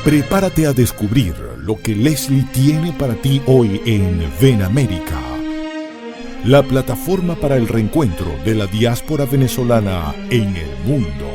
Prepárate a descubrir lo que Leslie tiene para ti hoy en Ven América, la plataforma para el reencuentro de la diáspora venezolana en el mundo.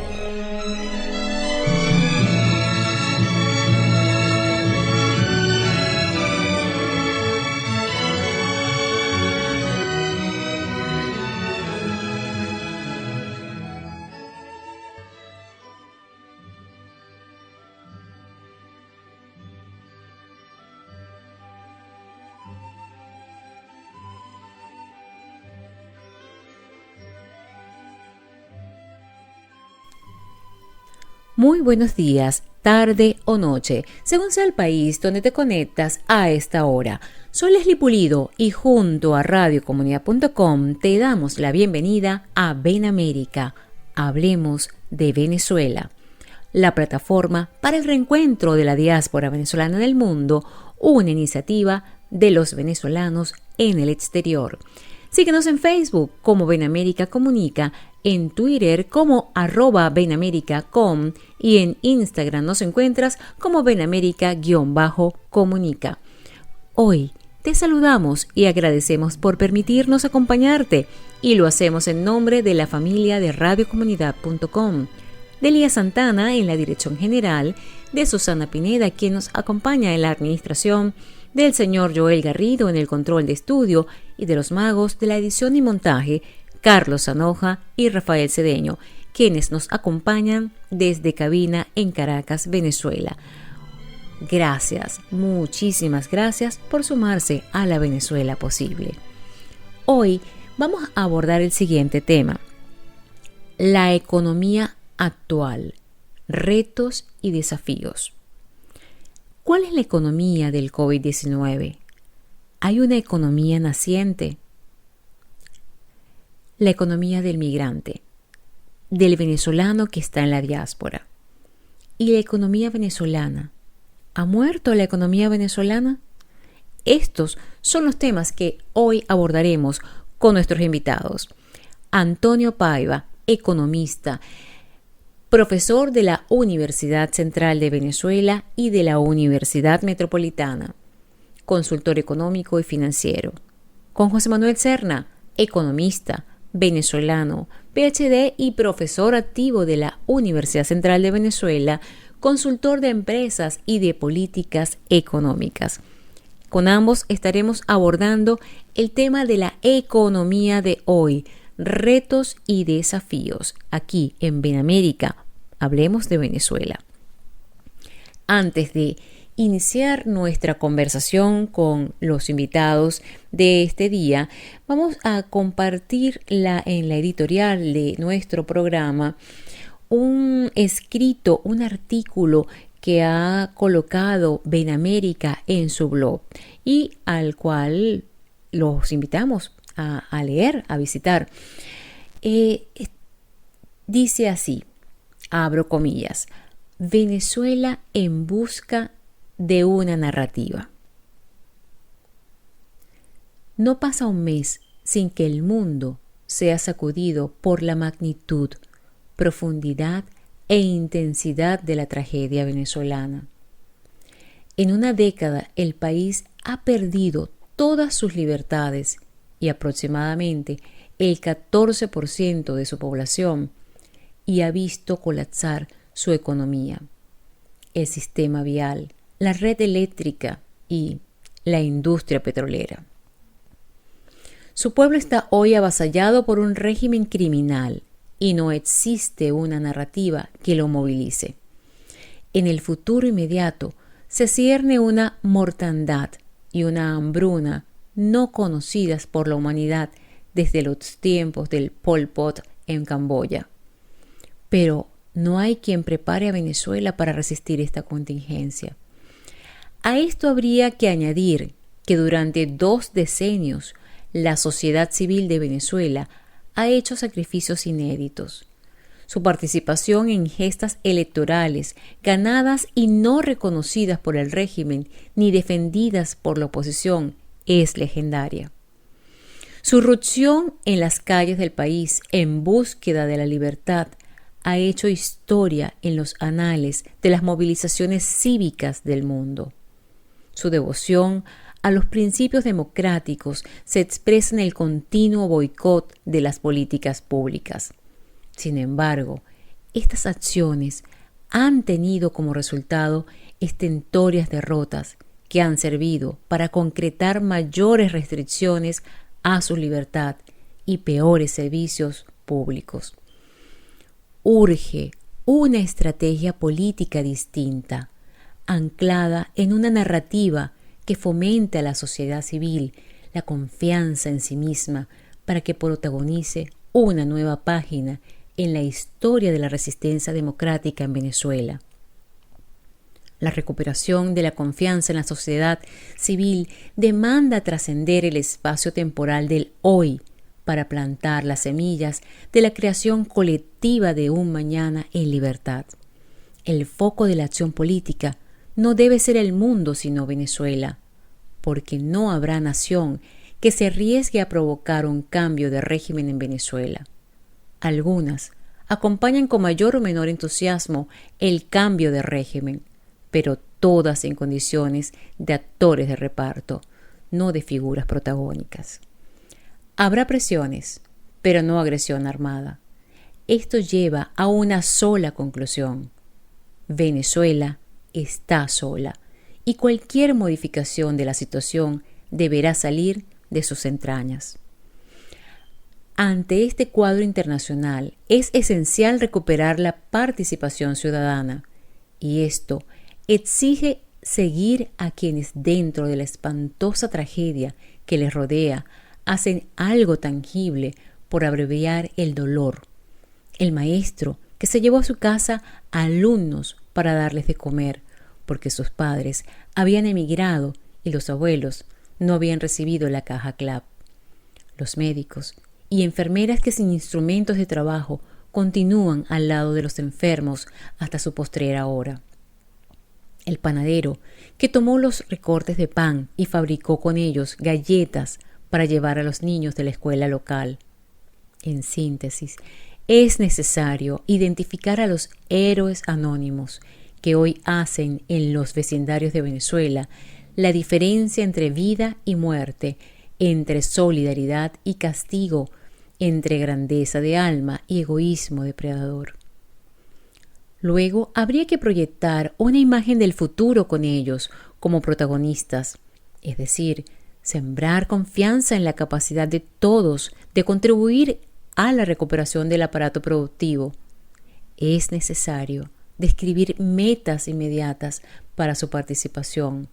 Muy buenos días, tarde o noche, según sea el país donde te conectas a esta hora. Soy Leslie Pulido y junto a radiocomunidad.com te damos la bienvenida a Ven América, hablemos de Venezuela, la plataforma para el reencuentro de la diáspora venezolana en el mundo, una iniciativa de los venezolanos en el exterior. Síguenos en Facebook como Ven América Comunica, en Twitter como @benamerica.com y en Instagram nos encuentras como benamerica_comunica. Hoy te saludamos y agradecemos por permitirnos acompañarte y lo hacemos en nombre de la familia de radiocomunidad.com, de Lía Santana en la dirección general, de Susana Pineda quien nos acompaña en la administración, del señor Joel Garrido en el control de estudio y de los magos de la edición y montaje, Carlos Sanoja y Rafael Cedeño, quienes nos acompañan desde cabina en Caracas, Venezuela. Gracias, muchísimas gracias por sumarse a la Venezuela posible. Hoy vamos a abordar el siguiente tema: la economía actual, retos y desafíos. ¿Cuál es la economía del COVID-19? ¿Hay una economía naciente? La economía del migrante, del venezolano que está en la diáspora. ¿Y la economía venezolana? ¿Ha muerto la economía venezolana? Estos son los temas que hoy abordaremos con nuestros invitados. Antonio Paiva, economista, profesor de la Universidad Central de Venezuela y de la Universidad Metropolitana, consultor económico y financiero. Con José Manuel Serna, economista, venezolano, PhD y profesor activo de la Universidad Central de Venezuela, consultor de empresas y de políticas económicas. Con ambos estaremos abordando el tema de la economía de hoy, retos y desafíos, aquí en Ven América, hablemos de Venezuela. Antes de iniciar nuestra conversación con los invitados de este día, vamos a compartir en la editorial de nuestro programa un escrito, un artículo que ha colocado Ven América en su blog y al cual los invitamos a leer, a visitar. Dice así, abro comillas: Venezuela en busca de una narrativa. No pasa un mes sin que el mundo sea sacudido por la magnitud, profundidad e intensidad de la tragedia venezolana. En una década el país ha perdido todas sus libertades y aproximadamente el 14% de su población y ha visto colapsar su economía, el sistema vial, la red eléctrica y la industria petrolera. Su pueblo está hoy avasallado por un régimen criminal y no existe una narrativa que lo movilice. En el futuro inmediato se cierne una mortandad y una hambruna no conocidas por la humanidad desde los tiempos del Pol Pot en Camboya. Pero no hay quien prepare a Venezuela para resistir esta contingencia. A esto habría que añadir que durante 2 decenios la sociedad civil de Venezuela ha hecho sacrificios inéditos. Su participación en gestas electorales ganadas y no reconocidas por el régimen ni defendidas por la oposición es legendaria. Su irrupción en las calles del país en búsqueda de la libertad ha hecho historia en los anales de las movilizaciones cívicas del mundo. Su devoción a los principios democráticos se expresa en el continuo boicot de las políticas públicas. Sin embargo, estas acciones han tenido como resultado estentóreas derrotas que han servido para concretar mayores restricciones a su libertad y peores servicios públicos. Urge una estrategia política distinta, anclada en una narrativa que fomente a la sociedad civil la confianza en sí misma para que protagonice una nueva página en la historia de la resistencia democrática en Venezuela. La recuperación de la confianza en la sociedad civil demanda trascender el espacio temporal del hoy para plantar las semillas de la creación colectiva de un mañana en libertad. El foco de la acción política no debe ser el mundo sino Venezuela, porque no habrá nación que se arriesgue a provocar un cambio de régimen en Venezuela. Algunas acompañan con mayor o menor entusiasmo el cambio de régimen, pero todas en condiciones de actores de reparto, no de figuras protagónicas. Habrá presiones, pero no agresión armada. Esto lleva a una sola conclusión. Venezuela está sola y cualquier modificación de la situación deberá salir de sus entrañas. Ante este cuadro internacional es esencial recuperar la participación ciudadana y esto exige seguir a quienes dentro de la espantosa tragedia que les rodea hacen algo tangible por abreviar el dolor. El maestro que se llevó a su casa a alumnos para darles de comer porque sus padres habían emigrado y los abuelos no habían recibido la caja CLAP. Los médicos y enfermeras que sin instrumentos de trabajo continúan al lado de los enfermos hasta su postrera hora. El panadero que tomó los recortes de pan y fabricó con ellos galletas para llevar a los niños de la escuela local. En síntesis, es necesario identificar a los héroes anónimos que hoy hacen en los vecindarios de Venezuela la diferencia entre vida y muerte, entre solidaridad y castigo, entre grandeza de alma y egoísmo depredador. Luego habría que proyectar una imagen del futuro con ellos como protagonistas, es decir, sembrar confianza en la capacidad de todos de contribuir a la recuperación del aparato productivo. Es necesario describir metas inmediatas para su participación.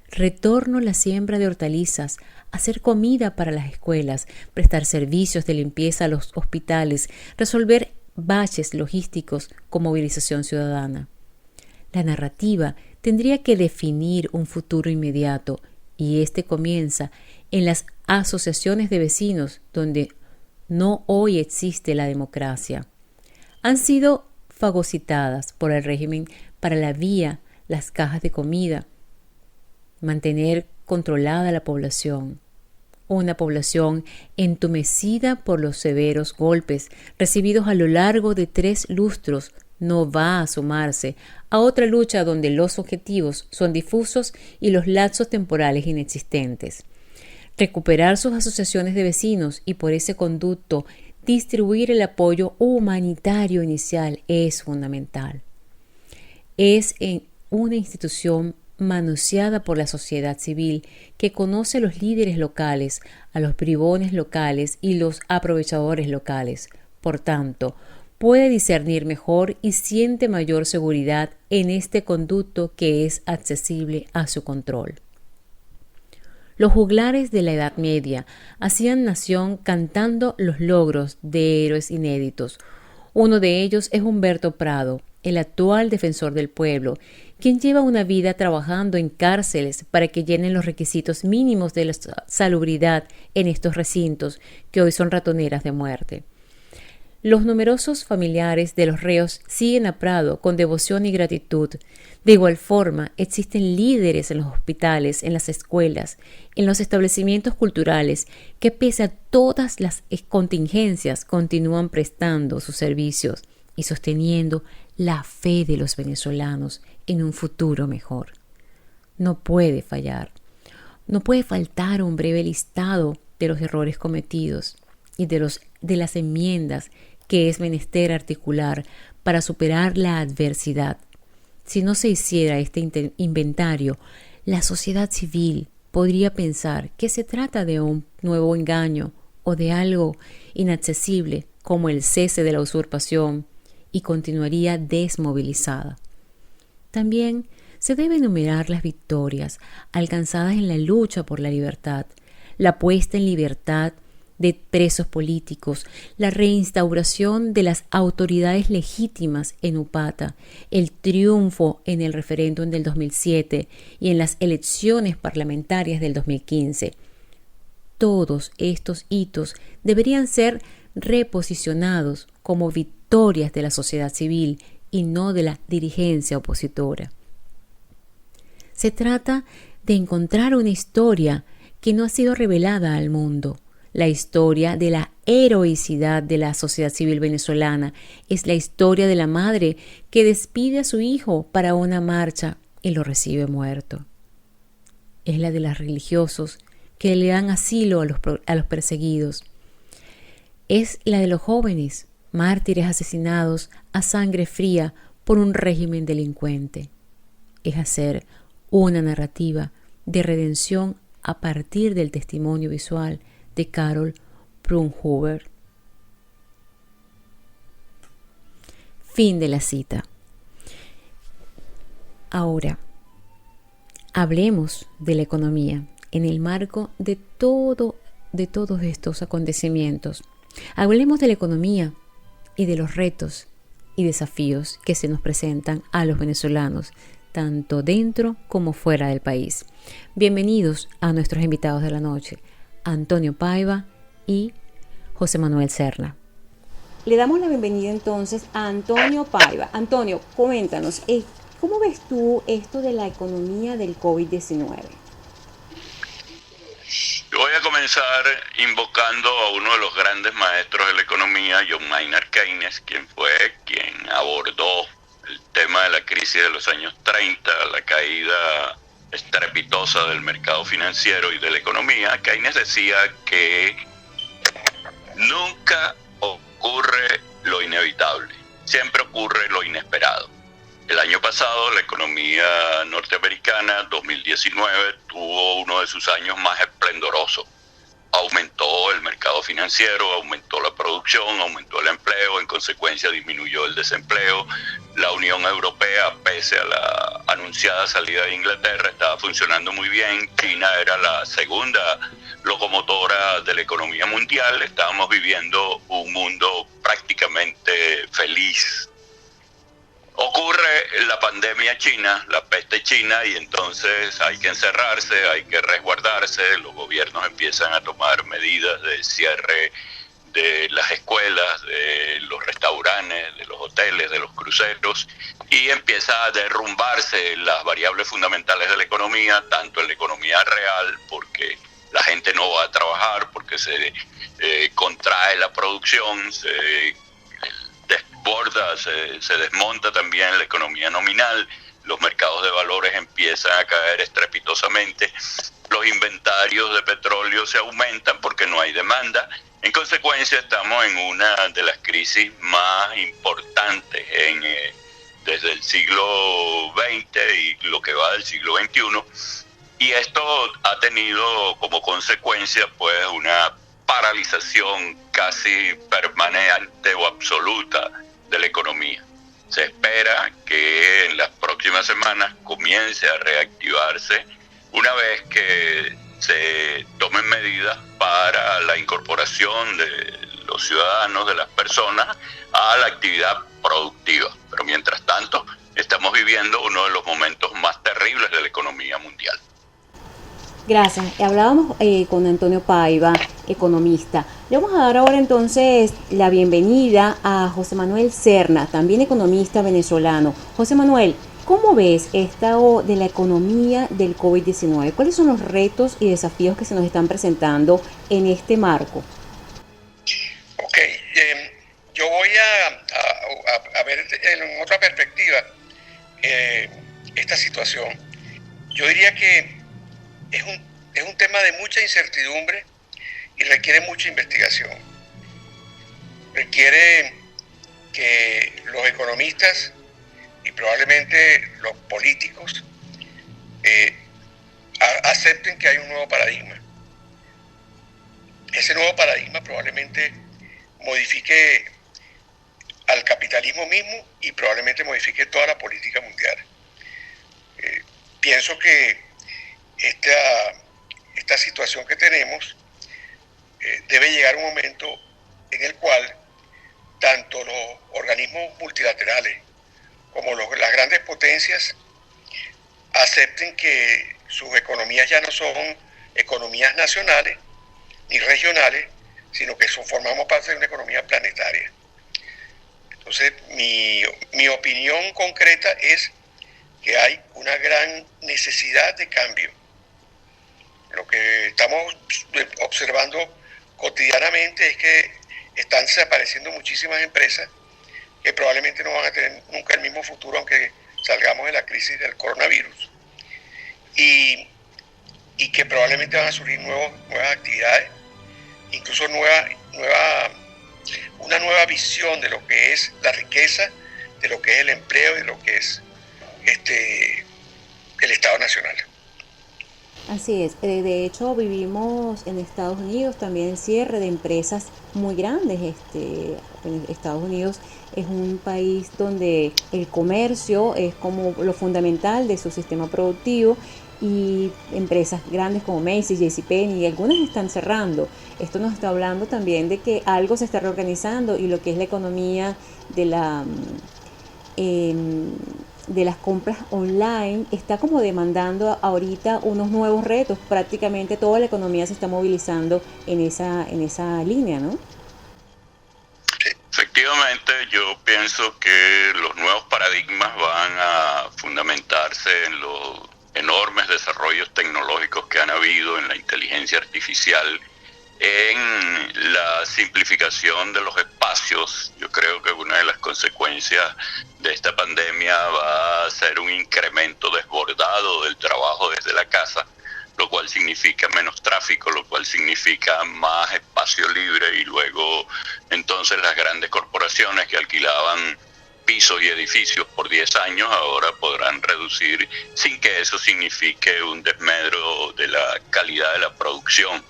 Retorno a la siembra de hortalizas, hacer comida para las escuelas, prestar servicios de limpieza a los hospitales, resolver baches logísticos con movilización ciudadana. La narrativa tendría que definir un futuro inmediato y este comienza en las asociaciones de vecinos donde no hoy existe la democracia. Han sido fagocitadas por el régimen para la vía las cajas de comida, mantener controlada la población. Una población entumecida por los severos golpes recibidos a lo largo de 3 lustros no va a sumarse a otra lucha donde los objetivos son difusos y los lapsos temporales inexistentes. Recuperar sus asociaciones de vecinos y por ese conducto distribuir el apoyo humanitario inicial es fundamental. Es en una institución manoseada por la sociedad civil que conoce a los líderes locales, a los bribones locales y los aprovechadores locales. Por tanto, puede discernir mejor y siente mayor seguridad en este conducto que es accesible a su control. Los juglares de la Edad Media hacían nación cantando los logros de héroes inéditos. Uno de ellos es Humberto Prado, el actual defensor del pueblo, quien lleva una vida trabajando en cárceles para que llenen los requisitos mínimos de la salubridad en estos recintos que hoy son ratoneras de muerte. Los numerosos familiares de los reos siguen a Prado con devoción y gratitud. De igual forma, existen líderes en los hospitales, en las escuelas, en los establecimientos culturales que pese a todas las contingencias continúan prestando sus servicios y sosteniendo la fe de los venezolanos en un futuro mejor. No puede fallar. No puede faltar un breve listado de los errores cometidos y de las enmiendas que es menester articular para superar la adversidad. Si no se hiciera este inventario, la sociedad civil podría pensar que se trata de un nuevo engaño o de algo inaccesible como el cese de la usurpación y continuaría desmovilizada. También se debe enumerar las victorias alcanzadas en la lucha por la libertad, la puesta en libertad de presos políticos, la reinstauración de las autoridades legítimas en Upata, el triunfo en el referéndum del 2007 y en las elecciones parlamentarias del 2015. Todos estos hitos deberían ser reposicionados como victorias de la sociedad civil y no de la dirigencia opositora. Se trata de encontrar una historia que no ha sido revelada al mundo. La historia de la heroicidad de la sociedad civil venezolana es la historia de la madre que despide a su hijo para una marcha y lo recibe muerto. Es la de los religiosos que le dan asilo a los perseguidos. Es la de los jóvenes, mártires asesinados a sangre fría por un régimen delincuente. Es hacer una narrativa de redención a partir del testimonio visual de Carol Brunhuber. Fin de la cita. Ahora, hablemos de la economía en el marco de todos estos acontecimientos. Hablemos de la economía y de los retos y desafíos que se nos presentan a los venezolanos, tanto dentro como fuera del país. Bienvenidos a nuestros invitados de la noche, Antonio Paiva y José Manuel Serna. Le damos la bienvenida entonces a Antonio Paiva. Antonio, coméntanos, ¿cómo ves tú esto de la economía del COVID-19? Yo voy a comenzar invocando a uno de los grandes maestros de la economía, John Maynard Keynes, quien abordó el tema de la crisis de los años 30, la caída estrepitosa del mercado financiero y de la economía. Keynes decía que nunca ocurre lo inevitable, siempre ocurre lo inesperado. El año pasado la economía norteamericana, 2019, tuvo uno de sus años más esplendorosos. Aumentó el mercado financiero, aumentó la producción, aumentó el empleo, en consecuencia disminuyó el desempleo. La Unión Europea, pese a la anunciada salida de Inglaterra, estaba funcionando muy bien. China era la segunda locomotora de la economía mundial. Estábamos viviendo un mundo prácticamente feliz. Ocurre la pandemia china, la peste china, y entonces hay que encerrarse, hay que resguardarse. Los gobiernos empiezan a tomar medidas de cierre de las escuelas, de los restaurantes, de los hoteles, de los cruceros, y empieza a derrumbarse las variables fundamentales de la economía, tanto en la economía real, porque la gente no va a trabajar, porque se contrae la producción, se desmonta también la economía nominal, los mercados de valores empiezan a caer estrepitosamente, los inventarios de petróleo se aumentan porque no hay demanda. En consecuencia, estamos en una de las crisis más importantes desde el siglo XX y lo que va del siglo XXI, y esto ha tenido como consecuencia pues una paralización casi permanente o absoluta de la economía. Se espera que en las próximas semanas comience a reactivarse una vez que se tomen medidas para la incorporación de los ciudadanos, de las personas, a la actividad productiva. Pero mientras tanto, estamos viviendo uno de los momentos más terribles de la economía mundial. Gracias. Hablábamos con Antonio Paiva, economista. Le vamos a dar ahora entonces la bienvenida a José Manuel Serna, también economista venezolano. José Manuel, ¿cómo ves esto de la economía del COVID-19? ¿Cuáles son los retos y desafíos que se nos están presentando en este marco? Ok, yo voy esta situación. Yo diría que es un tema de mucha incertidumbre y requiere mucha investigación. Requiere que los economistas y probablemente los políticos acepten que hay un nuevo paradigma. Ese nuevo paradigma probablemente modifique al capitalismo mismo y probablemente modifique toda la política mundial. Pienso que esta situación que tenemos debe llegar a un momento en el cual tanto los organismos multilaterales como las grandes potencias acepten que sus economías ya no son economías nacionales ni regionales, sino que formamos parte de una economía planetaria. Entonces, mi opinión concreta es que hay una gran necesidad de cambio. Lo que estamos observando cotidianamente es que están desapareciendo muchísimas empresas que probablemente no van a tener nunca el mismo futuro aunque salgamos de la crisis del coronavirus, y que probablemente van a surgir nuevas actividades, incluso una nueva visión de lo que es la riqueza, de lo que es el empleo, de lo que es el Estado Nacional. Así es. De hecho, vivimos en Estados Unidos también el cierre de empresas muy grandes. Estados Unidos es un país donde el comercio es como lo fundamental de su sistema productivo, y empresas grandes como Macy's, JCPenney, y algunas están cerrando. Esto nos está hablando también de que algo se está reorganizando, y lo que es la economía de las compras online está como demandando ahorita unos nuevos retos. Prácticamente toda la economía se está movilizando en esa línea, ¿no? Sí, efectivamente, yo pienso que los nuevos paradigmas van a fundamentarse en los enormes desarrollos tecnológicos que han habido en la inteligencia artificial, en la simplificación de los espacios. Yo creo que una de las consecuencias de esta pandemia va a ser un incremento desbordado del trabajo desde la casa, lo cual significa menos tráfico, lo cual significa más espacio libre, y luego entonces las grandes corporaciones que alquilaban pisos y edificios por 10 años ahora podrán reducir sin que eso signifique un desmedro de la calidad de la producción.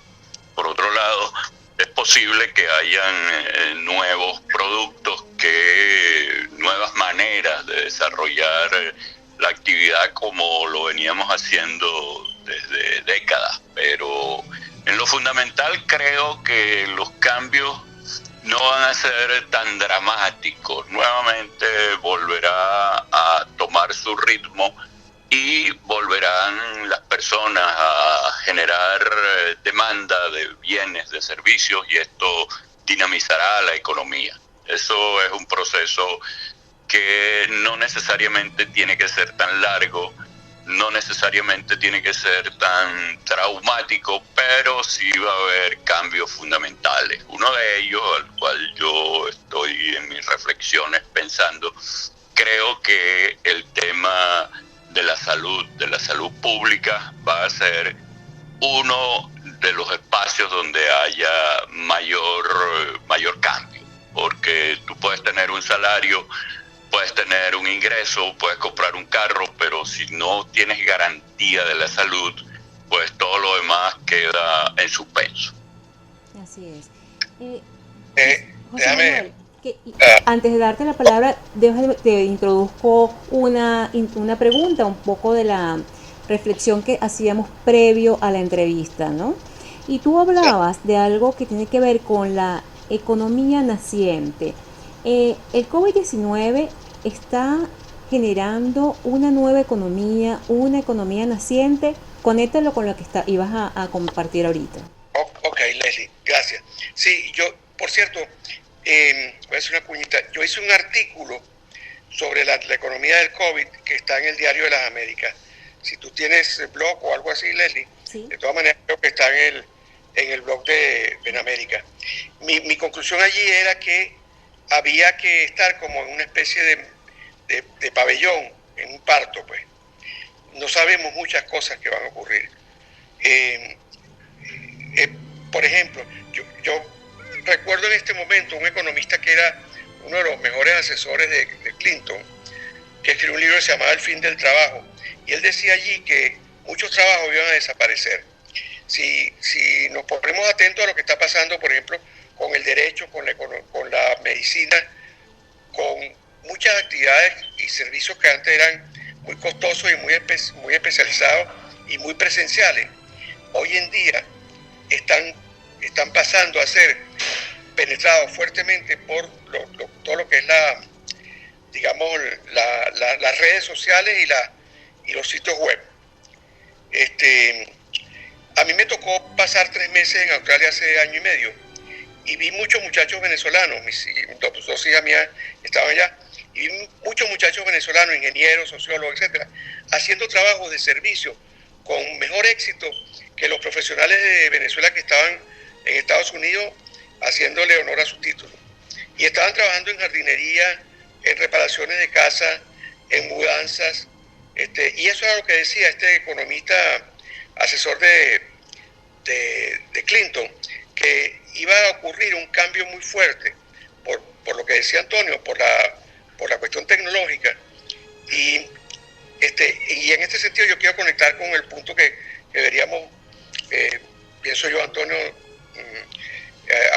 Por otro lado, es posible que hayan nuevos productos, nuevas maneras de desarrollar la actividad como lo veníamos haciendo desde décadas, pero en lo fundamental creo que los cambios no van a ser tan dramáticos. Nuevamente volverá a tomar su ritmo y volverán las personas a generar demanda de bienes, de servicios, y esto dinamizará la economía. Eso es un proceso que no necesariamente tiene que ser tan largo, no necesariamente tiene que ser tan traumático, pero sí va a haber cambios fundamentales. Uno de ellos, al cual yo estoy en mis reflexiones pensando, creo que el tema de la salud pública va a ser uno de los espacios donde haya mayor cambio, porque tú puedes tener un salario, puedes tener un ingreso, puedes comprar un carro, pero si no tienes garantía de la salud, pues todo lo demás queda en suspenso. Así es. José Déjame... Manuel, antes de darte la palabra, te introduzco una pregunta, un poco de la reflexión que hacíamos previo a la entrevista, ¿no? Y tú hablabas de algo que tiene que ver con la economía naciente. El COVID-19 está generando una nueva economía, una economía naciente. Conéctalo con lo que ibas a compartir ahorita. Ok, Leslie, gracias. Sí, yo, por cierto, voy a hacer una cuñita. Yo hice un artículo sobre la economía del COVID que está en el Diario de las Américas. Si tú tienes blog o algo así, Leslie, ¿sí? De todas maneras creo que está en el blog de América. Mi conclusión allí era que había que estar como en una especie de pabellón en un parto, pues. No sabemos muchas cosas que van a ocurrir. Por ejemplo, yo recuerdo en este momento un economista que era uno de los mejores asesores de Clinton, que escribió un libro que se llamaba El fin del trabajo, y él decía allí que muchos trabajos iban a desaparecer. Si nos ponemos atentos a lo que está pasando, por ejemplo, con el derecho, con la medicina, con muchas actividades y servicios que antes eran muy costosos y muy especializados y muy presenciales, hoy en día están pasando a ser penetrados fuertemente por todo lo que es las redes sociales y los sitios web. A mí me tocó pasar 3 meses en Australia hace año y medio y vi muchos muchachos venezolanos, dos hijas mías estaban allá, y vi muchos muchachos venezolanos, ingenieros, sociólogos, etcétera, haciendo trabajos de servicio con mejor éxito que los profesionales de Venezuela que estaban en Estados Unidos haciéndole honor a su título. Y estaban trabajando en jardinería, en reparaciones de casa, en mudanzas, y eso era lo que decía este economista asesor de Clinton, que iba a ocurrir un cambio muy fuerte por lo que decía Antonio, por la cuestión tecnológica. Y en este sentido yo quiero conectar con el punto que deberíamos, pienso yo, Antonio,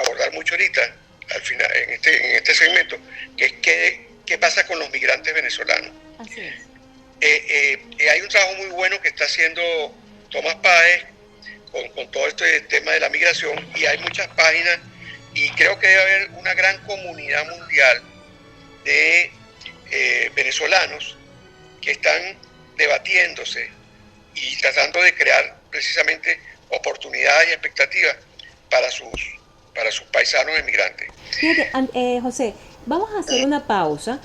abordar mucho ahorita, al final, en este segmento, que es qué pasa con los migrantes venezolanos. Así es. Hay un trabajo muy bueno que está haciendo Tomás Páez con todo este tema de la migración, y hay muchas páginas, y creo que debe haber una gran comunidad mundial de venezolanos que están debatiéndose y tratando de crear precisamente oportunidades y expectativas para sus paisanos emigrantes. Fíjate, José, vamos a hacer una pausa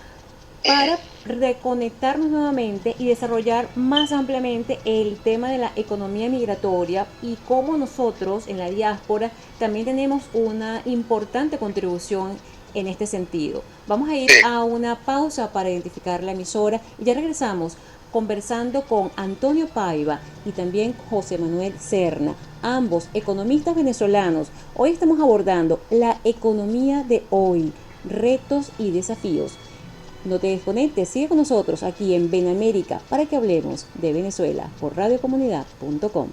para reconectarnos nuevamente y desarrollar más ampliamente el tema de la economía migratoria y cómo nosotros en la diáspora también tenemos una importante contribución en este sentido. Vamos a ir a una pausa para identificar la emisora y ya regresamos conversando con Antonio Paiva y también José Manuel Serna, ambos economistas venezolanos. Hoy estamos abordando la economía de hoy, retos y desafíos. No te desconectes, sigue con nosotros aquí en Ven América para que hablemos de Venezuela por radiocomunidad.com.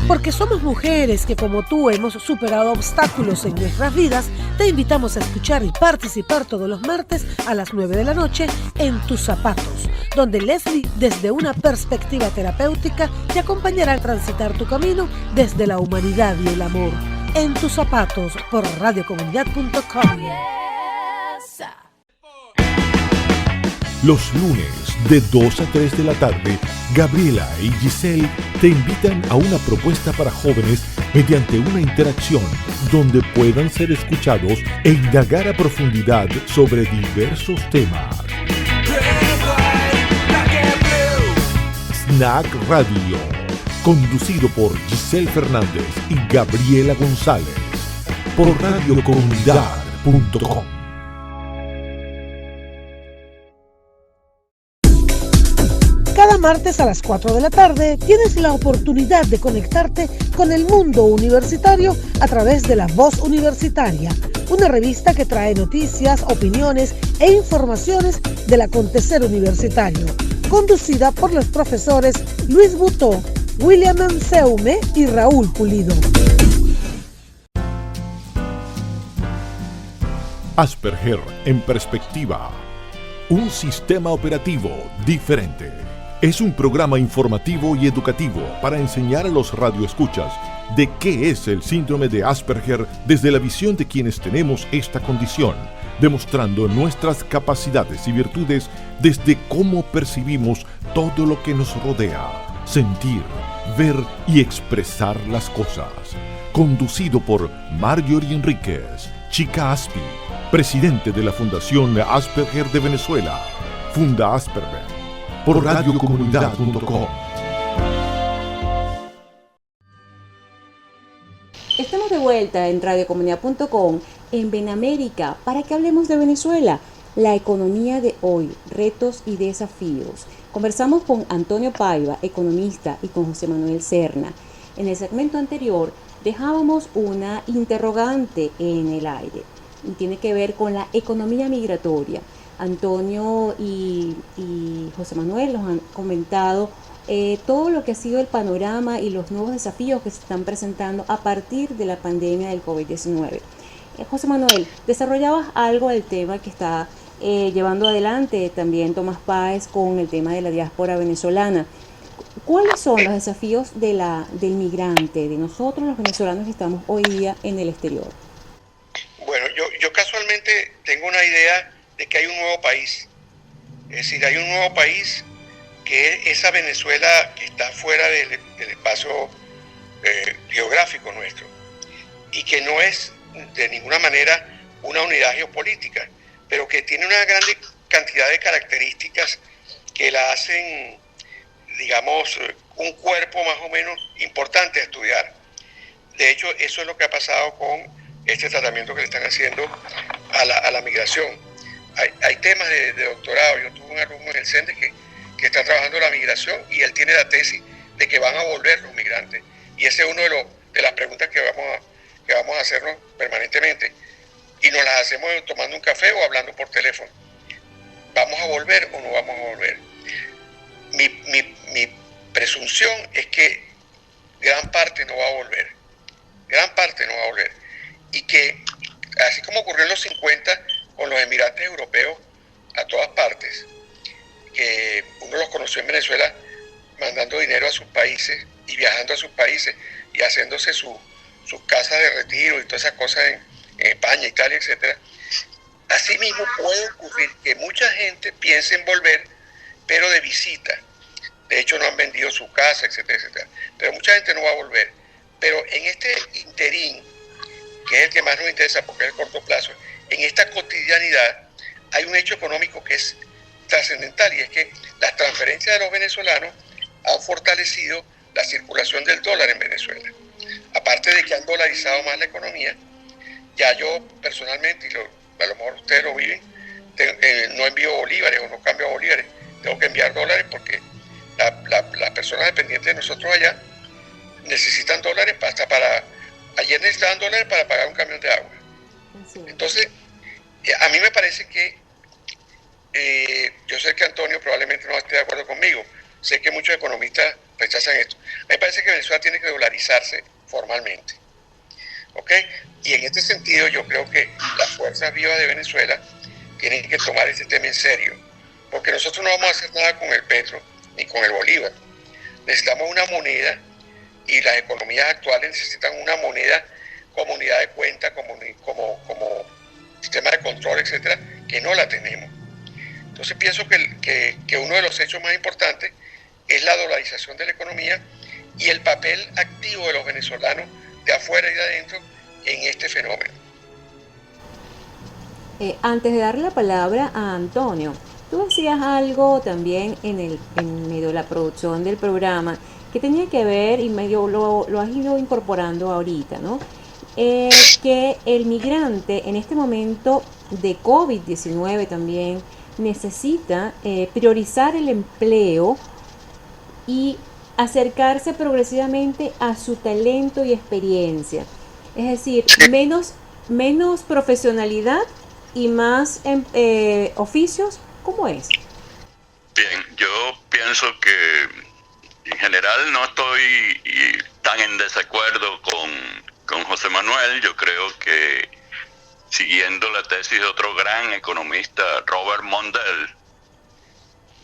Porque somos mujeres que como tú hemos superado obstáculos en nuestras vidas, te invitamos a escuchar y participar todos los martes a las 9 de la noche en Tus Zapatos, donde Leslie, desde una perspectiva terapéutica, te acompañará a transitar tu camino desde la humanidad y el amor. En Tus Zapatos por radiocomunidad.com. Los lunes de 2 a 3 de la tarde, Gabriela y Giselle te invitan a una propuesta para jóvenes mediante una interacción donde puedan ser escuchados e indagar a profundidad sobre diversos temas. Snack Radio, conducido por Giselle Fernández y Gabriela González, por radiocomunidad.com. Cada martes a las 4 de la tarde tienes la oportunidad de conectarte con el mundo universitario a través de La Voz Universitaria, una revista que trae noticias, opiniones e informaciones del acontecer universitario, conducida por los profesores Luis Butó, William Anseume y Raúl Pulido. Asperger en perspectiva, un sistema operativo diferente. Es un programa informativo y educativo para enseñar a los radioescuchas de qué es el síndrome de Asperger desde la visión de quienes tenemos esta condición, demostrando nuestras capacidades y virtudes desde cómo percibimos todo lo que nos rodea, sentir, ver y expresar las cosas. Conducido por Marjorie Enríquez, Chica Aspi, presidente de la Fundación Asperger de Venezuela, Funda Asperger, por radiocomunidad.com. Estamos de vuelta en radiocomunidad.com en Ven América para que hablemos de Venezuela. La economía de hoy, retos y desafíos. Conversamos con Antonio Paiva, economista, y con José Manuel Serna. En el segmento anterior dejábamos una interrogante en el aire y tiene que ver con la economía migratoria. Antonio y José Manuel nos han comentado todo lo que ha sido el panorama y los nuevos desafíos que se están presentando a partir de la pandemia del COVID-19. José Manuel, desarrollabas algo del tema que está llevando adelante también Tomás Páez con el tema de la diáspora venezolana. ¿Cuáles son los desafíos del migrante, de nosotros los venezolanos que estamos hoy día en el exterior? Bueno, yo casualmente tengo una idea de que hay un nuevo país. Es decir, hay un nuevo país que es esa Venezuela que está fuera del espacio geográfico nuestro y que no es de ninguna manera una unidad geopolítica, pero que tiene una gran cantidad de características que la hacen, digamos, un cuerpo más o menos importante a estudiar. De hecho, eso es lo que ha pasado con este tratamiento que le están haciendo a la migración. Hay temas de doctorado. Yo tuve un alumno en el CENDE que está trabajando la migración y él tiene la tesis de que van a volver los migrantes. Y esa es una de las preguntas que vamos a hacernos permanentemente. Y nos las hacemos tomando un café o hablando por teléfono. ¿Vamos a volver o no vamos a volver? Mi presunción es que gran parte no va a volver. Gran parte no va a volver. Y que, así como ocurrió en los 50 con los emigrantes europeos a todas partes, que uno los conoció en Venezuela mandando dinero a sus países y viajando a sus países y haciéndose sus casas de retiro y todas esas cosas en España, Italia, etcétera. Asimismo puede ocurrir que mucha gente piense en volver, pero de visita. De hecho no han vendido su casa, etcétera, etcétera. Pero mucha gente no va a volver. Pero en este interín, que es el que más nos interesa porque es el corto plazo, en esta cotidianidad hay un hecho económico que es trascendental, y es que las transferencias de los venezolanos han fortalecido la circulación del dólar en Venezuela. Aparte de que han dolarizado más la economía, ya yo personalmente, y a lo mejor ustedes lo viven, no envío bolívares o no cambio bolívares, tengo que enviar dólares porque las personas dependientes de nosotros allá necesitan dólares ayer necesitaban dólares para pagar un camión de agua. Entonces, a mí me parece que yo sé que Antonio probablemente no esté de acuerdo conmigo, sé que muchos economistas rechazan esto. Me parece que Venezuela tiene que dolarizarse formalmente, ¿ok? Y en este sentido yo creo que las fuerzas vivas de Venezuela tienen que tomar este tema en serio, porque nosotros no vamos a hacer nada con el petro ni con el bolívar. Necesitamos una moneda, y las economías actuales necesitan una moneda como unidad de cuenta, como sistema de control, etcétera, que no la tenemos. Entonces pienso que uno de los hechos más importantes es la dolarización de la economía y el papel activo de los venezolanos de afuera y de adentro en este fenómeno. Antes de darle la palabra a Antonio, tú decías algo también en medio de la producción del programa que tenía que ver, y medio lo has ido incorporando ahorita, ¿no? Que el migrante en este momento de COVID-19 también necesita priorizar el empleo y acercarse progresivamente a su talento y experiencia. Es decir, menos profesionalidad y más oficios. ¿Cómo es? Bien, yo pienso que en general no estoy tan en desacuerdo con José Manuel. Yo creo que, siguiendo la tesis de otro gran economista, Robert Mundell,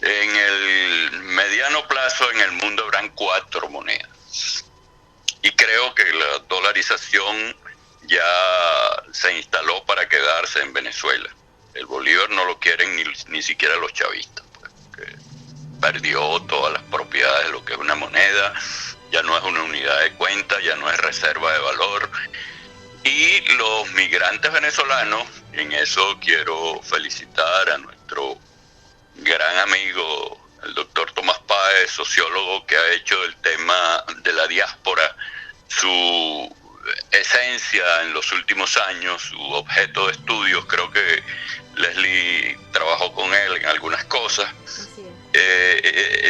en el mediano plazo en el mundo habrán 4 monedas. Y creo que la dolarización ya se instaló para quedarse en Venezuela. El bolívar no lo quieren ni siquiera los chavistas, pues, que perdió todas las propiedades de lo que es una moneda, ya no es una unidad de cuenta, ya no es reserva de valor. Y los migrantes venezolanos, en eso quiero felicitar a nuestro gran amigo, el doctor Tomás Páez, sociólogo, que ha hecho del tema de la diáspora su esencia en los últimos años, su objeto de estudios. Creo que Leslie trabajó con él en algunas cosas.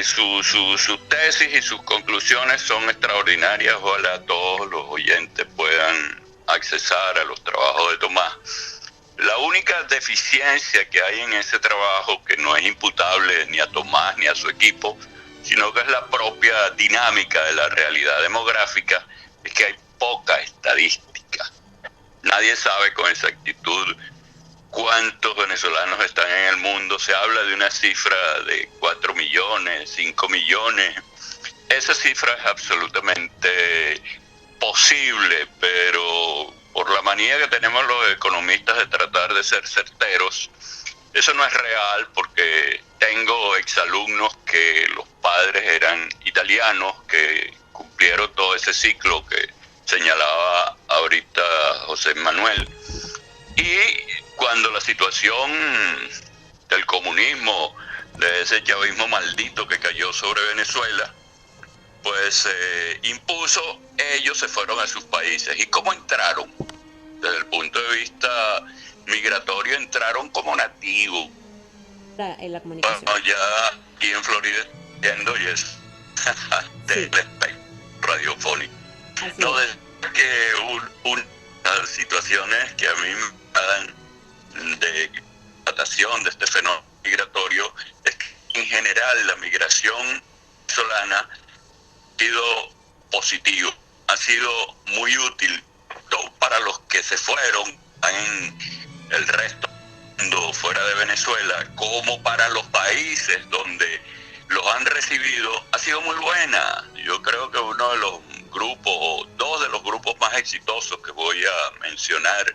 Sus tesis y sus conclusiones son extraordinarias. Ojalá todos los oyentes puedan accesar a los trabajos de Tomás. La única deficiencia que hay en ese trabajo, que no es imputable ni a Tomás ni a su equipo, sino que es la propia dinámica de la realidad demográfica, es que hay poca estadística. Nadie sabe con exactitud cuántos venezolanos están en el mundo. Se habla de una cifra de 4 millones, 5 millones. Esa cifra es absolutamente posible, pero por la manía que tenemos los economistas de tratar de ser certeros, eso no es real, porque tengo exalumnos que los padres eran italianos, que cumplieron todo ese ciclo que señalaba ahorita José Manuel. Y cuando la situación del comunismo, de ese chavismo maldito que cayó sobre Venezuela, pues impuso, ellos se fueron a sus países. ¿Y cómo entraron? Desde el punto de vista migratorio, entraron como nativos. En la comunicación. Bueno, ya aquí en Florida, entiendo, y es del espectro radiofónico. No, es que unas situaciones que a mí me dan de constatación de este fenómeno migratorio es que en general la migración venezolana ha sido positivo, ha sido muy útil para los que se fueron en el resto del mundo fuera de Venezuela, como para los países donde los han recibido. Ha sido muy buena. Yo creo que uno de los grupos, o dos de los grupos más exitosos que voy a mencionar,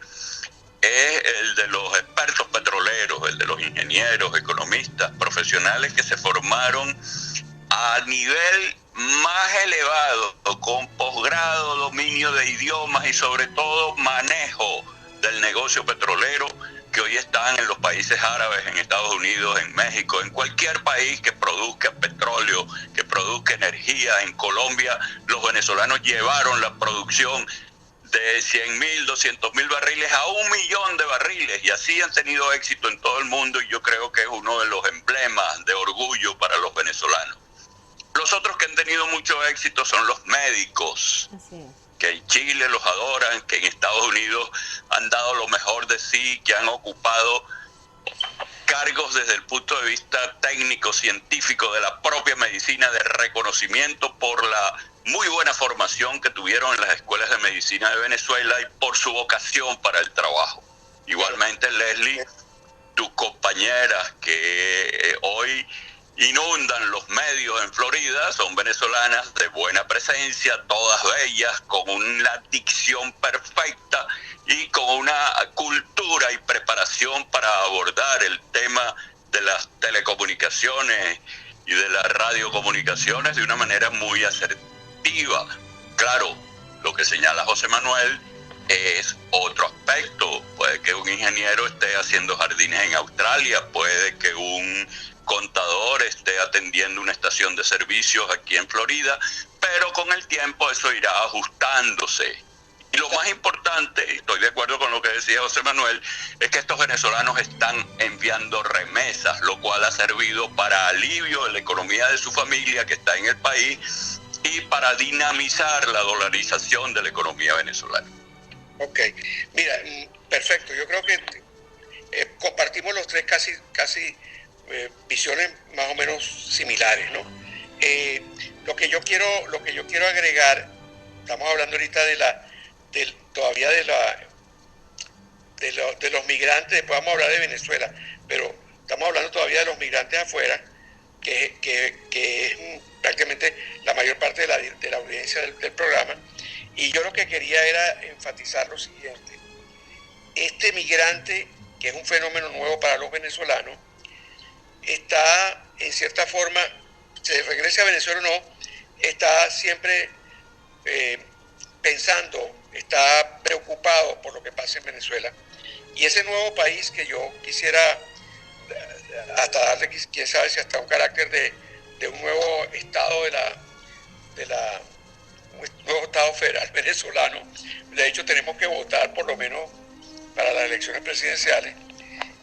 es el de los expertos petroleros, el de los ingenieros, economistas, profesionales que se formaron a nivel más elevado, con posgrado, dominio de idiomas y sobre todo manejo del negocio petrolero, que hoy están en los países árabes, en Estados Unidos, en México, en cualquier país que produzca petróleo, que produzca energía. En Colombia los venezolanos llevaron la producción de 100.000, 200.000 barriles a 1 millón de barriles, y así han tenido éxito en todo el mundo, y yo creo que es uno de los emblemas de orgullo para los venezolanos. Los otros que han tenido mucho éxito son los médicos, que en Chile los adoran, que en Estados Unidos han dado lo mejor de sí, que han ocupado cargos desde el punto de vista técnico, científico, de la propia medicina, de reconocimiento por la muy buena formación que tuvieron en las escuelas de medicina de Venezuela y por su vocación para el trabajo. Igualmente, Leslie, tus compañeras que hoy inundan los medios en Florida son venezolanas de buena presencia, todas bellas, con una dicción perfecta y con una cultura y preparación para abordar el tema de las telecomunicaciones y de las radiocomunicaciones de una manera muy asertiva. Claro, lo que señala José Manuel es otro aspecto. Puede que un ingeniero esté haciendo jardines en Australia, puede que un contador esté atendiendo una estación de servicios aquí en Florida, pero con el tiempo eso irá ajustándose. Y lo más importante, estoy de acuerdo con lo que decía José Manuel, es que estos venezolanos están enviando remesas, lo cual ha servido para alivio de la economía de su familia que está en el país y para dinamizar la dolarización de la economía venezolana. Ok, mira, perfecto. Yo creo que compartimos los tres casi visiones más o menos similares, ¿no? Lo que yo quiero agregar, estamos hablando ahorita de los migrantes, después vamos a hablar de Venezuela, pero estamos hablando todavía de los migrantes afuera, que es prácticamente la mayor parte de la audiencia del programa. Y yo lo que quería era enfatizar lo siguiente: este migrante, que es un fenómeno nuevo para los venezolanos, está en cierta forma, se regrese a Venezuela o no, está siempre pensando, está preocupado por lo que pasa en Venezuela. Y ese nuevo país que yo quisiera hasta darle, quién sabe si hasta un carácter de un nuevo estado nuevo Estado federal venezolano. De hecho, tenemos que votar por lo menos para las elecciones presidenciales.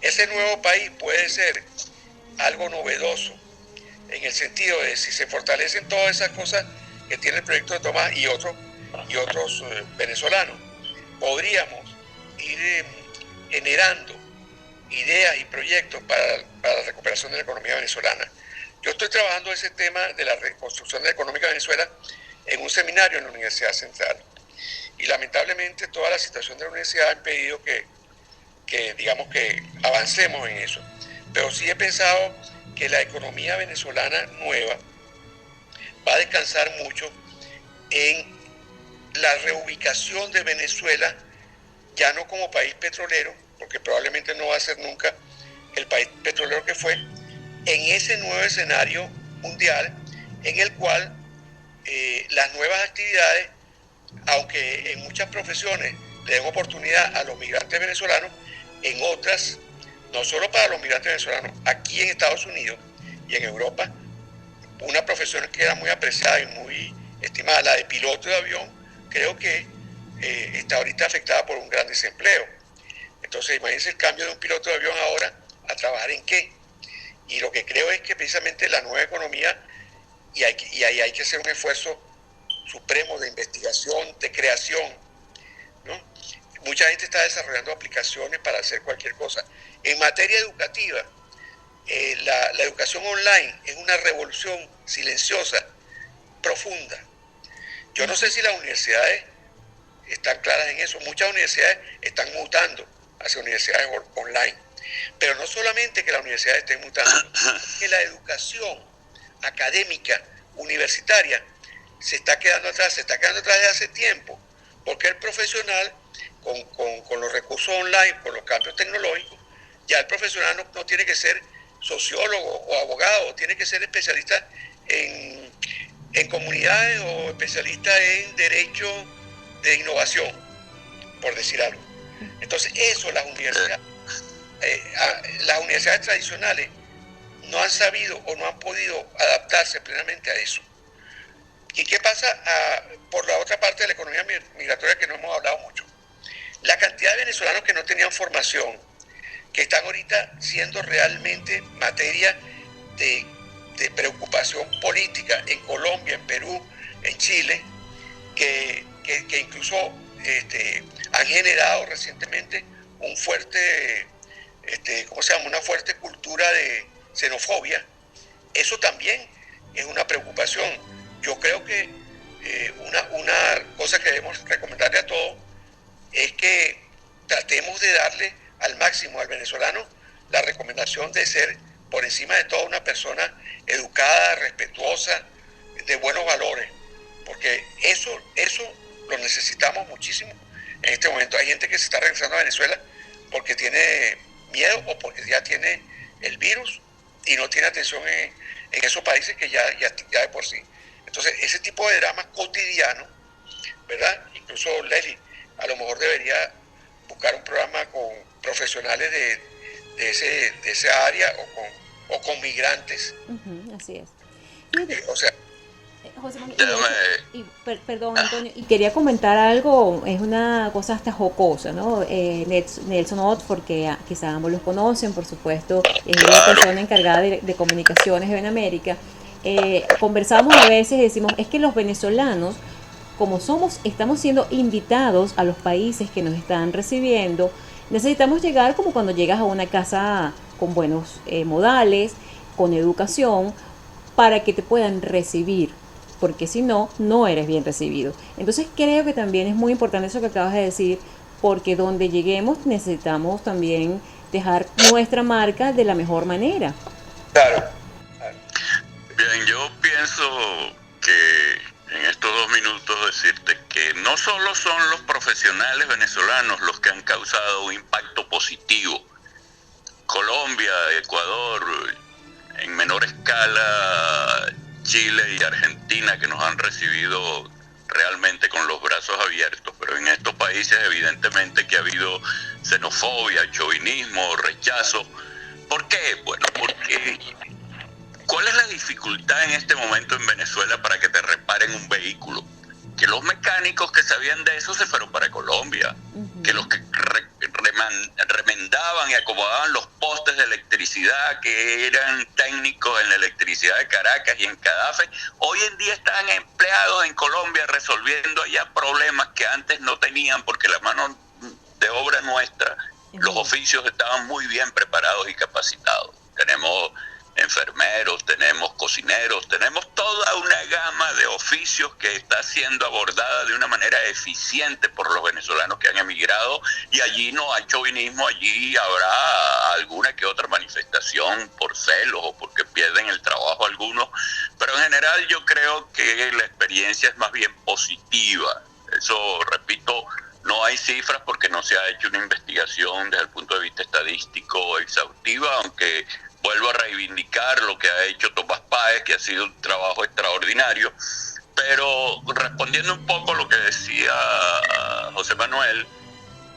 Ese nuevo país puede ser algo novedoso en el sentido de si se fortalecen todas esas cosas que tiene el proyecto de Tomás y otros venezolanos, podríamos ir generando ideas y proyectos para la recuperación de la economía venezolana. Yo estoy trabajando ese tema de la reconstrucción de la economía de Venezuela en un seminario en la Universidad Central. Y lamentablemente toda la situación de la universidad ha impedido que digamos que avancemos en eso. Pero sí he pensado que la economía venezolana nueva va a descansar mucho en la reubicación de Venezuela, ya no como país petrolero, porque probablemente no va a ser nunca el país petrolero que fue, en ese nuevo escenario mundial en el cual las nuevas actividades, aunque en muchas profesiones le den oportunidad a los migrantes venezolanos, en otras, no solo para los migrantes venezolanos, aquí en Estados Unidos y en Europa, una profesión que era muy apreciada y muy estimada, la de piloto de avión, creo que está ahorita afectada por un gran desempleo. Entonces, imagínense el cambio de un piloto de avión ahora a trabajar en qué. Y lo que creo es que precisamente la nueva economía, y ahí hay que hacer un esfuerzo supremo de investigación, de creación, ¿no? Mucha gente está desarrollando aplicaciones para hacer cualquier cosa. En materia educativa, la educación online es una revolución silenciosa, profunda. Yo no sé si las universidades están claras en eso. Muchas universidades están mutando hacia universidades online. Pero no solamente que las universidades estén mutando, que la educación académica, universitaria, se está quedando atrás desde hace tiempo, porque el profesional, con los recursos online, con los cambios tecnológicos, ya el profesional no tiene que ser sociólogo o abogado, tiene que ser especialista en comunidades o especialista en derecho de innovación, por decir algo. Entonces eso las universidades tradicionales no han sabido o no han podido adaptarse plenamente a eso. ¿Y qué pasa por la otra parte de la economía migratoria que no hemos hablado mucho? La cantidad de venezolanos que no tenían formación, que están ahorita siendo realmente materia de preocupación política en Colombia, en Perú, en Chile, que incluso han generado recientemente un fuerte, una fuerte cultura de xenofobia. Eso también es una preocupación. Yo creo que una cosa que debemos recomendarle a todos es que tratemos de darle al máximo al venezolano la recomendación de ser por encima de todo una persona educada, respetuosa, de buenos valores, porque eso lo necesitamos muchísimo en este momento. Hay gente que se está regresando a Venezuela porque tiene miedo o porque ya tiene el virus y no tiene atención en esos países que ya de por sí. Entonces, ese tipo de drama cotidiano, ¿verdad? Incluso Leslie a lo mejor debería buscar un programa con profesionales de esa área o con migrantes. Así es. O sea, José Manuel, perdón, Antonio, y quería comentar algo, es una cosa hasta jocosa, ¿no? Nelson Otford, que quizás ambos los conocen, por supuesto, es la persona encargada de comunicaciones en América. Conversamos a veces y decimos, es que los venezolanos, como estamos siendo invitados a los países que nos están recibiendo, necesitamos llegar como cuando llegas a una casa con buenos modales, con educación, para que te puedan recibir, porque si no, no eres bien recibido. Entonces creo que también es muy importante eso que acabas de decir, porque donde lleguemos necesitamos también dejar nuestra marca de la mejor manera. Claro. Bien, yo pienso que en estos 2 minutos decirte que no solo son los profesionales venezolanos los que han causado un impacto positivo. Colombia, Ecuador, en menor escala Chile y Argentina, que nos han recibido realmente con los brazos abiertos, pero en estos países evidentemente que ha habido xenofobia, chauvinismo, rechazo. ¿Por qué? Bueno, porque ¿cuál es la dificultad en este momento en Venezuela para que te reparen un vehículo? que los mecánicos que sabían de eso se fueron para Colombia, que los que remendaban y acomodaban los postes de electricidad, que eran técnicos en la electricidad de Caracas y en Cadafe, hoy en día están empleados en Colombia resolviendo allá problemas que antes no tenían, porque la mano de obra nuestra, los oficios estaban muy bien preparados y capacitados. Tenemos enfermeros, tenemos cocineros, tenemos toda una gama de oficios que está siendo abordada de una manera eficiente por los venezolanos que han emigrado, y allí no hay chauvinismo, allí habrá alguna que otra manifestación por celos o porque pierden el trabajo algunos, pero en general yo creo que la experiencia es más bien positiva. Eso, repito, no hay cifras porque no se ha hecho una investigación desde el punto de vista estadístico exhaustiva, aunque vuelvo a reivindicar lo que ha hecho Tomás Páez, que ha sido un trabajo extraordinario. Pero respondiendo un poco a lo que decía José Manuel,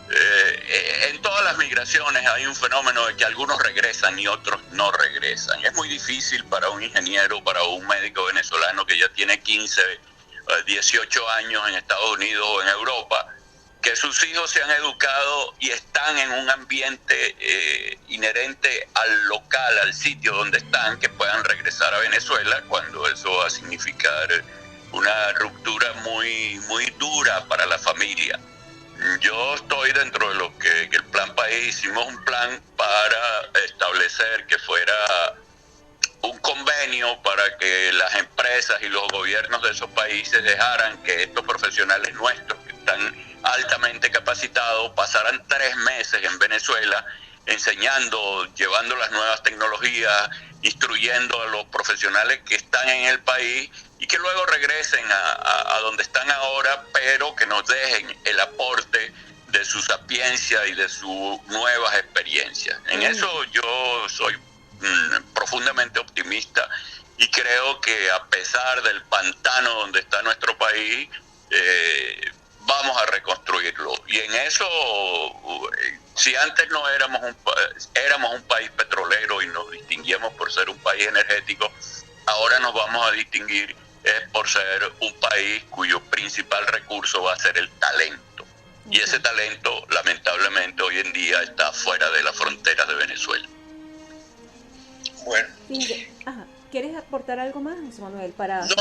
en todas las migraciones hay un fenómeno de que algunos regresan y otros no regresan. Es muy difícil para un ingeniero, para un médico venezolano que ya tiene 15, 18 años en Estados Unidos o en Europa, que sus hijos se han educado y están en un ambiente inherente al local, al sitio donde están, que puedan regresar a Venezuela, cuando eso va a significar una ruptura muy, muy dura para la familia. Yo estoy dentro de lo que el Plan País, hicimos un plan para establecer que fuera un convenio para que las empresas y los gobiernos de esos países dejaran que estos profesionales nuestros, que están altamente capacitados, pasaran 3 meses en Venezuela enseñando, llevando las nuevas tecnologías, instruyendo a los profesionales que están en el país, y que luego regresen a donde están ahora, pero que nos dejen el aporte de su sapiencia y de sus nuevas experiencias. En eso yo soy profundamente optimista, y creo que a pesar del pantano donde está nuestro país, vamos a reconstruirlo. Y en eso, si antes no éramos un país petrolero y nos distinguíamos por ser un país energético, ahora nos vamos a distinguir por ser un país cuyo principal recurso va a ser el talento. Y ese talento, lamentablemente, hoy en día está fuera de las fronteras de Venezuela. Bueno. ¿Quieres aportar algo más, José Manuel? No.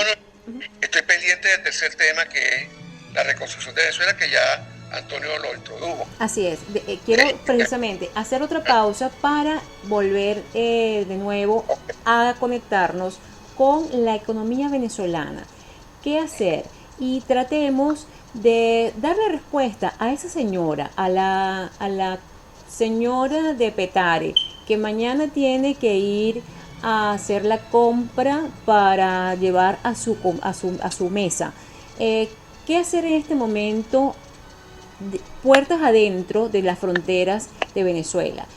Estoy pendiente del tercer tema, que es la reconstrucción de Venezuela, que ya Antonio lo introdujo. Así es. Quiero precisamente hacer otra pausa para volver de nuevo a conectarnos con la economía venezolana. ¿Qué hacer? Y tratemos de darle respuesta a esa señora, a la señora de Petare, que mañana tiene que ir a hacer la compra para llevar a su mesa. ¿Qué hacer en este momento, puertas adentro de las fronteras de Venezuela?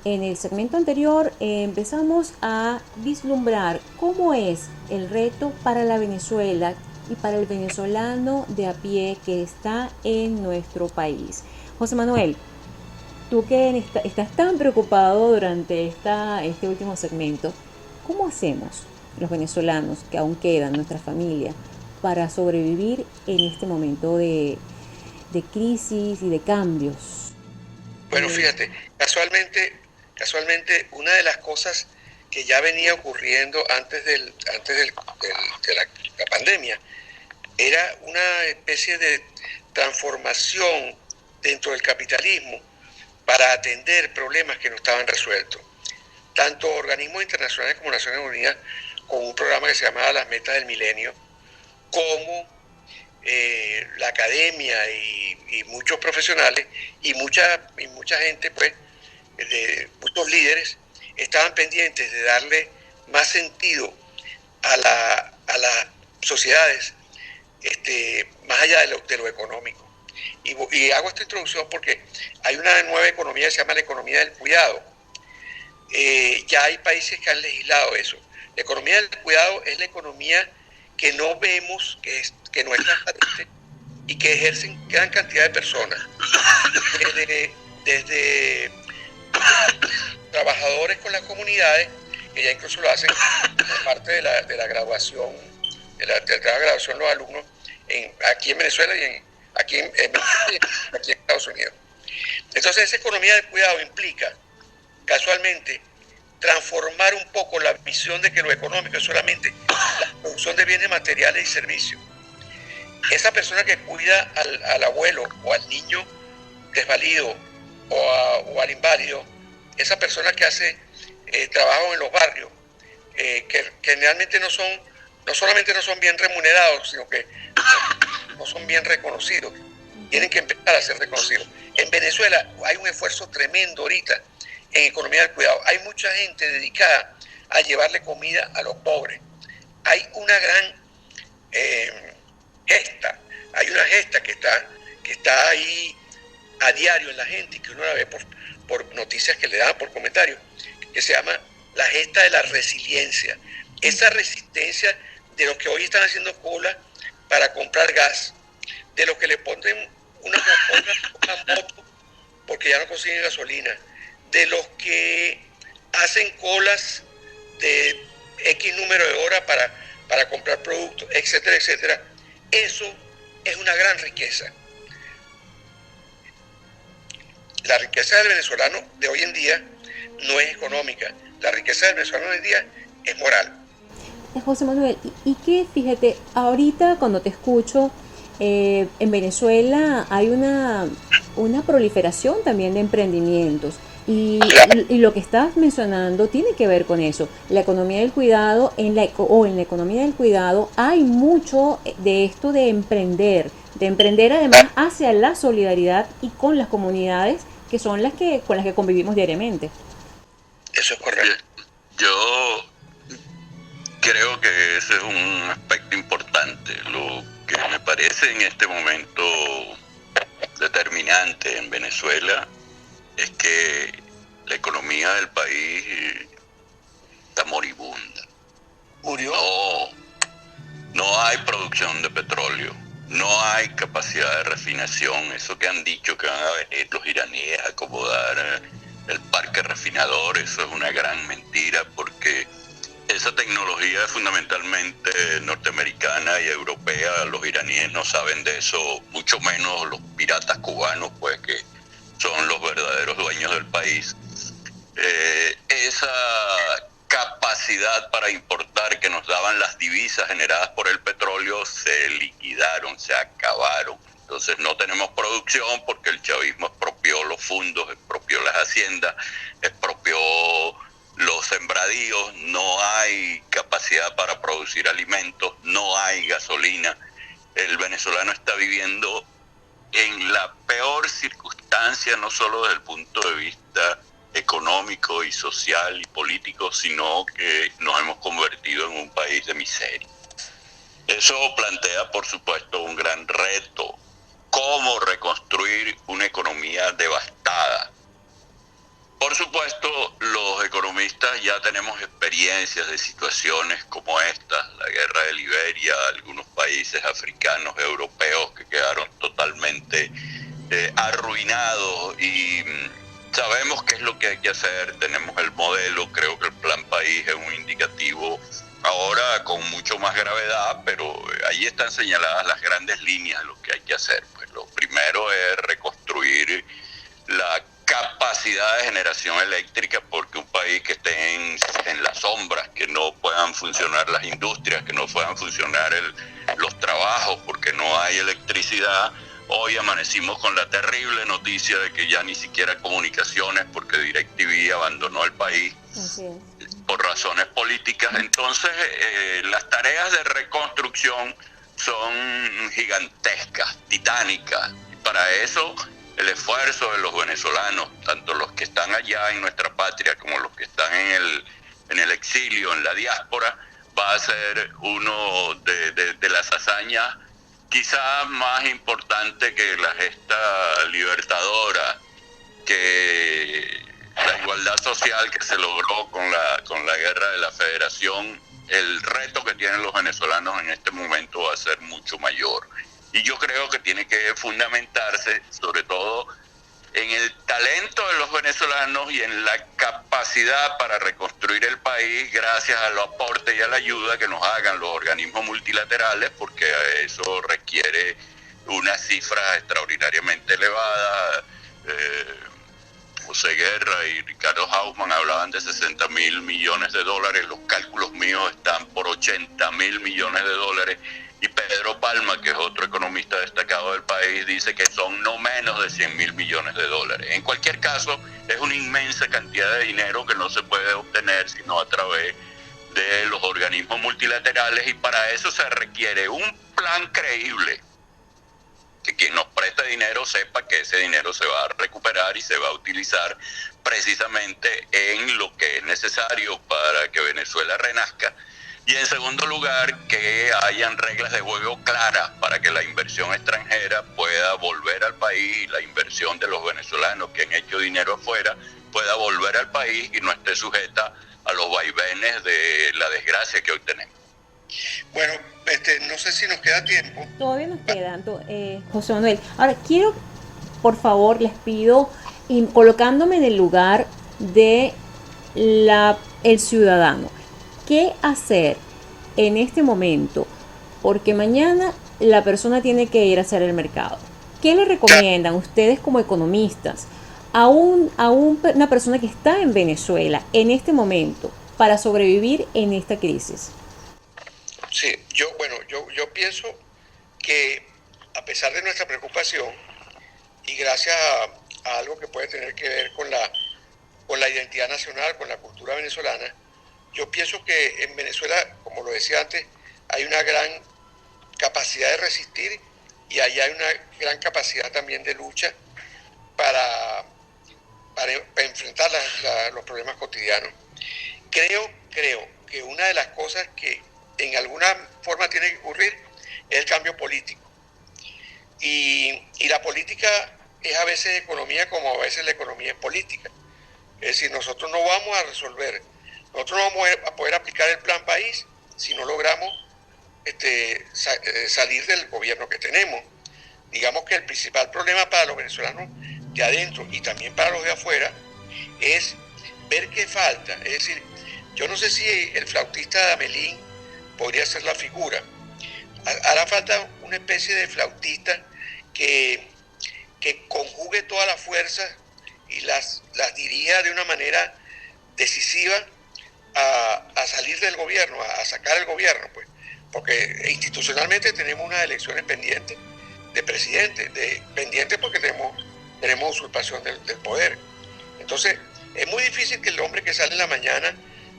En el segmento anterior empezamos a vislumbrar cómo es el reto para la Venezuela y para el venezolano de a pie que está en nuestro país. José Manuel, tú que estás tan preocupado durante este último segmento, ¿cómo hacemos los venezolanos que aún quedan, nuestra familia, para sobrevivir en este momento de crisis y de cambios? Bueno, fíjate, casualmente una de las cosas que ya venía ocurriendo antes de la pandemia era una especie de transformación dentro del capitalismo para atender problemas que no estaban resueltos. Tanto organismos internacionales como Naciones Unidas, con un programa que se llamaba Las Metas del Milenio, como la academia y muchos profesionales y mucha gente, pues, muchos líderes, estaban pendientes de darle más sentido a las sociedades, más allá de lo económico. Y hago esta introducción porque hay una nueva economía que se llama la economía del cuidado. Ya hay países que han legislado eso. La economía del cuidado es la economía que no vemos, que no es transparente y que ejercen gran cantidad de personas. Desde trabajadores con las comunidades, que ya incluso lo hacen como parte de la graduación, de la graduación los alumnos aquí en Venezuela y aquí en Estados Unidos. Entonces esa economía del cuidado implica casualmente transformar un poco la visión de que lo económico es solamente la producción de bienes materiales y servicios. Esa persona que cuida al abuelo o al niño desvalido o al inválido, esa persona que hace trabajo en los barrios, que generalmente no solamente no son bien remunerados, sino que no son bien reconocidos, tienen que empezar a ser reconocidos. En Venezuela hay un esfuerzo tremendo ahorita en economía del cuidado. Hay mucha gente dedicada a llevarle comida a los pobres. Hay una gran gesta, hay una gesta que está ahí a diario en la gente y que uno la ve por noticias que le dan, por comentarios, que se llama la gesta de la resiliencia. Esa resistencia de los que hoy están haciendo cola para comprar gas, de los que le ponen una moto porque ya no consiguen gasolina, de los que hacen colas de X número de horas para comprar productos, etcétera, etcétera. Eso es una gran riqueza. La riqueza del venezolano de hoy en día no es económica. La riqueza del venezolano de hoy en día es moral. José Manuel, y que fíjate, ahorita cuando te escucho, en Venezuela hay una proliferación también de emprendimientos. Y lo que estás mencionando tiene que ver con eso. La economía del cuidado, en la economía del cuidado hay mucho de esto de emprender además hacia la solidaridad y con las comunidades que son con las que convivimos diariamente. Eso es correcto. Yo creo que ese es un aspecto importante. Lo que me parece en este momento determinante en Venezuela es que la economía del país está moribunda. ¿Murió? No hay producción de petróleo, no hay capacidad de refinación. Eso que han dicho que van a venir los iraníes a acomodar el parque refinador, eso es una gran mentira, porque esa tecnología es fundamentalmente norteamericana y europea. Los iraníes no saben de eso, mucho menos los piratas cubanos, pues, que son los verdaderos dueños del país. Esa capacidad para importar que nos daban las divisas generadas por el petróleo se liquidaron, se acabaron. Entonces no tenemos producción porque el chavismo expropió los fondos, expropió las haciendas, expropió los sembradíos, no hay capacidad para producir alimentos, no hay gasolina. El venezolano está viviendo en la peor circunstancia, no solo desde el punto de vista económico y social y político, sino que nos hemos convertido en un país de miseria. Eso plantea, por supuesto, un gran reto: cómo reconstruir una economía devastada. Por supuesto, los economistas ya tenemos experiencias de situaciones como esta, la guerra de Liberia, algunos países africanos, europeos que quedaron totalmente arruinados, y sabemos qué es lo que hay que hacer, tenemos el modelo. Creo que el Plan País es un indicativo, ahora con mucho más gravedad, pero ahí están señaladas las grandes líneas de lo que hay que hacer. Pues lo primero es reconstruir la capacidad de generación eléctrica, porque un país que esté en las sombras, que no puedan funcionar las industrias, que no puedan funcionar los trabajos porque no hay electricidad. Hoy amanecimos con la terrible noticia de que ya ni siquiera comunicaciones, porque DirecTV abandonó el país por razones políticas. Entonces las tareas de reconstrucción son gigantescas, titánicas. Y para eso el esfuerzo de los venezolanos, tanto los que están allá en nuestra patria como los que están en el exilio, en la diáspora, va a ser uno de las hazañas quizás más importante que la gesta libertadora, que la igualdad social que se logró con la guerra de la Federación. El reto que tienen los venezolanos en este momento va a ser mucho mayor. Y yo creo que tiene que fundamentarse sobre todo en el talento de los venezolanos venezolanos y en la capacidad para reconstruir el país gracias a los aportes y a la ayuda que nos hagan los organismos multilaterales, porque eso requiere unas cifras extraordinariamente elevadas. José Guerra y Ricardo Hausmann hablaban de 60.000 millones de dólares, los cálculos míos están por 80.000 millones de dólares, y Pedro Palma, que es otro economista destacado del país, dice que son no menos de 100.000 millones de dólares. En cualquier caso, es una inmensa cantidad de dinero que no se puede obtener sino a través de los organismos multilaterales, y para eso se requiere un plan creíble, que quien nos presta dinero sepa que ese dinero se va a recuperar y se va a utilizar precisamente en lo que es necesario para que Venezuela renazca. Y en segundo lugar, que hayan reglas de juego claras para que la inversión extranjera pueda volver al país, y la inversión de los venezolanos que han hecho dinero afuera pueda volver al país y no esté sujeta a los vaivenes de la desgracia que hoy tenemos. Bueno, no sé si nos queda tiempo. Todavía nos queda, José Manuel. Ahora, quiero, por favor, les pido, colocándome en el lugar de el ciudadano, ¿qué hacer en este momento? Porque mañana la persona tiene que ir a hacer el mercado. ¿Qué le recomiendan ustedes como economistas a una persona que está en Venezuela en este momento para sobrevivir en esta crisis? Sí, yo pienso que a pesar de nuestra preocupación y gracias a algo que puede tener que ver con la identidad nacional, con la cultura venezolana, yo pienso que en Venezuela, como lo decía antes, hay una gran capacidad de resistir y ahí hay una gran capacidad también de lucha para enfrentar los problemas cotidianos. Creo que una de las cosas que en alguna forma tiene que ocurrir es el cambio político. Y la política es a veces economía como a veces la economía es política. Es decir, nosotros no vamos a resolver, nosotros no vamos a poder aplicar el plan país si no logramos salir del gobierno que tenemos. Digamos que el principal problema para los venezolanos de adentro y también para los de afuera es ver qué falta. Es decir, yo no sé si el flautista de Amelín podría ser la figura. Hará falta una especie de flautista que conjugue todas las fuerzas y las dirija de una manera decisiva a salir del gobierno, a sacar el gobierno, pues. Porque institucionalmente tenemos unas elecciones pendientes de presidente, pendientes porque tenemos usurpación del poder. Entonces, es muy difícil que el hombre que sale en la mañana